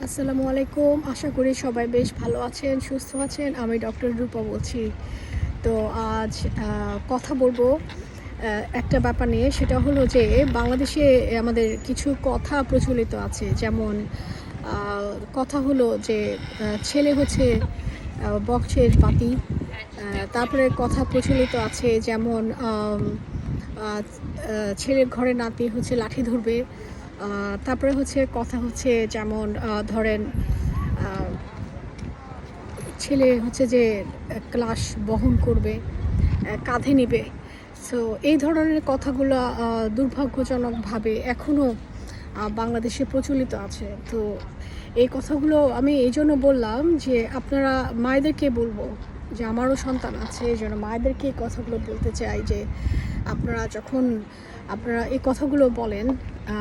আসসালামু আলাইকুম। আশা করি সবাই বেশ ভালো আছেন, সুস্থ আছেন। আমি ডক্টর রূপা বলছি। তো আজ কথা বলবো একটা ব্যাপার নিয়ে। সেটা হলো যে বাংলাদেশে আমাদের কিছু কথা প্রচলিত আছে। যেমন আ কথা হলো যে ছেলে হচ্ছে বক্সের বাতি। তারপরে কথা প্রচলিত আছে যেমন আ আ ছেলের ঘরে নাতি হচ্ছে লাঠি ধরবে। আ তারপরে হচ্ছে কথা হচ্ছে যেমন ধরেন আ ছেলে হচ্ছে যে ক্লাস বহন করবে, কাঁধে নিবে। সো এই ধরনের কথাগুলো দুর্ভাগ্যজনকভাবে এখনও বাংলাদেশে প্রচলিত আছে। তো এই কথাগুলো আমি এইজন্য বললাম যে আপনারা মায়েদেরকে বলবো যে আমারও সন্তান আছে, এইজন্য মায়েদেরকে এই কথাগুলো বলতে চাই যে আপনারা যখন আপনারা এই কথাগুলো বলেন, আ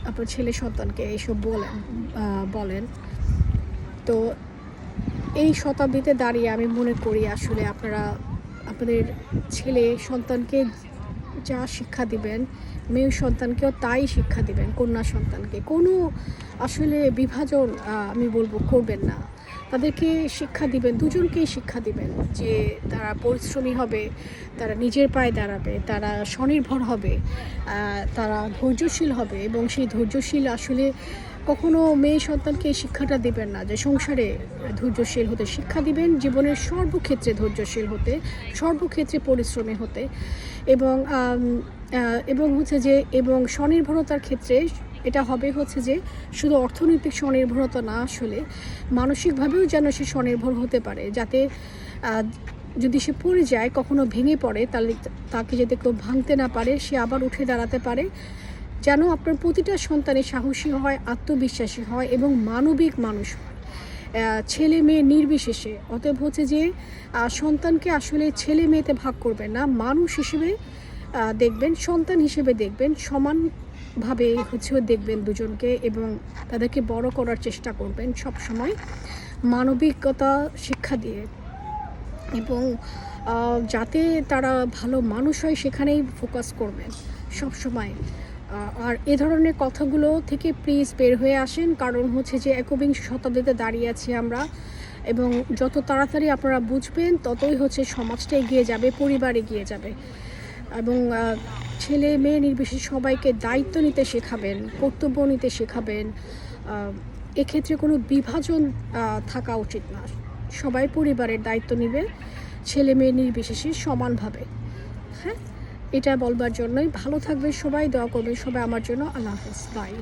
আপনার ছেলে সন্তানকে এইসব বলেন। তো এই শতাব্দীতে দাঁড়িয়ে আমি মনে করি আসলে আপনারা আপনাদের ছেলে সন্তানকে যা শিক্ষা দিবেন, মেয়ে সন্তানকেও তাই শিক্ষা দিবেন, কন্যা সন্তানকে। কোনো আসলে বিভাজন আমি বলব করবেন না। তাদেরকে শিক্ষা দিবেন, দুজনকেই শিক্ষা দিবেন যে তারা পরিশ্রমী হবে, তারা নিজের পায়ে দাঁড়াবে, তারা স্বনির্ভর হবে, তারা ধৈর্যশীল হবে এবং সেই ধৈর্যশীল আসলে কখনো মেয়ে সন্তানকে এই শিক্ষাটা দিবেন না যে সংসারে ধৈর্যশীল হতে শিক্ষা দিবেন, জীবনের সর্বক্ষেত্রে ধৈর্যশীল হতে, সর্বক্ষেত্রে পরিশ্রমী হতে এবং এবং হচ্ছে যে এবং স্বনির্ভরতার ক্ষেত্রে এটা হবে হচ্ছে যে শুধু অর্থনৈতিক স্বনির্ভরতা না, আসলে মানসিকভাবেও যেন সে স্বনির্ভর হতে পারে, যাতে যদি সে পড়ে যায়, কখনো ভেঙে পড়ে, তাহলে তাকে যাতে কেউ ভাঙতে না পারে, সে আবার উঠে দাঁড়াতে পারে। যেন আপনার প্রতিটা সন্তানই সাহসী হয়, আত্মবিশ্বাসী হয় এবং মানবিক মানুষ হয়, ছেলে মেয়ে নির্বিশেষে। অতএব হচ্ছে যে সন্তানকে আসলে ছেলে মেয়েতে ভাগ করবেন না, মানুষ হিসেবে দেখবেন, সন্তান হিসেবে দেখবেন, সমানভাবে হচ্ছে দেখবেন দুজনকে এবং তাদেরকে বড় করার চেষ্টা করবেন সব সময় মানবিকতা শিক্ষা দিয়ে এবং যাতে তারা ভালো মানুষ হয় সেখানেই ফোকাস করবেন সব সময়। আর এ ধরনের কথাগুলো থেকে প্লিজ বের হয়ে আসেন, কারণ হচ্ছে যে একবিংশ শতাব্দীতে দাঁড়িয়ে আছি আমরা এবং যত তাড়াতাড়ি আপনারা বুঝবেন ততই হচ্ছে সমাজটা এগিয়ে যাবে, পরিবার এগিয়ে যাবে এবং ছেলে মেয়ে নির্বিশেষে সবাইকে দায়িত্ব নিতে শেখাবেন, কর্তব্য নিতে শেখাবেন। এক্ষেত্রে কোনো বিভাজন থাকা উচিত না। সবাই পরিবারের দায়িত্ব নেবে, ছেলে মেয়ে নির্বিশেষে সমানভাবে। হ্যাঁ, এটা বলবার জন্যই। ভালো থাকবে সবাই, দোয়া করবেন সবাই আমার জন্য। আল্লাহ হাফেজ, বাই।